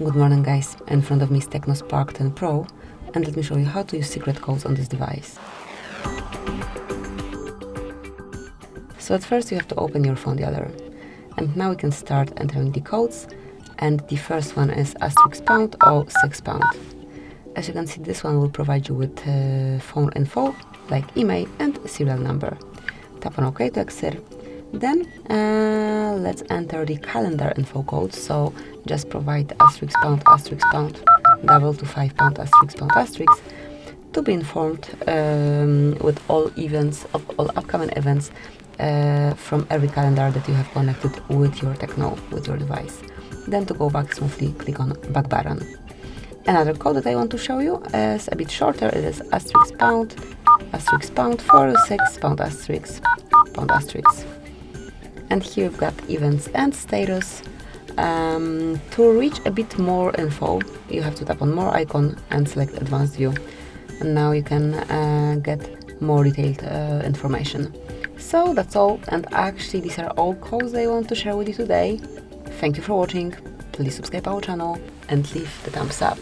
Good morning guys, in front of me is Tecno Spark 10 Pro, and let me show you how to use secret codes on this device. So at first you have to open your phone dialer, and now we can start entering the codes, and the first one is *# or £6. As you can see, this one will provide you with phone info like email and serial number. Tap on OK to exit. Then let's enter the calendar info code, so just provide *# double to £5 *# to be informed with all events, of all upcoming events from every calendar that you have connected with your Tecno, with your device. Then to go back smoothly, click on back button. Another code that I want to show you is a bit shorter. It is *# *46 *#. And here we've got events and status. To reach a bit more info, you have to tap on more icon and select advanced view. And now you can get more detailed information. So that's all, and actually these are all codes I want to share with you today. Thank you for watching. Please subscribe our channel and leave the thumbs up.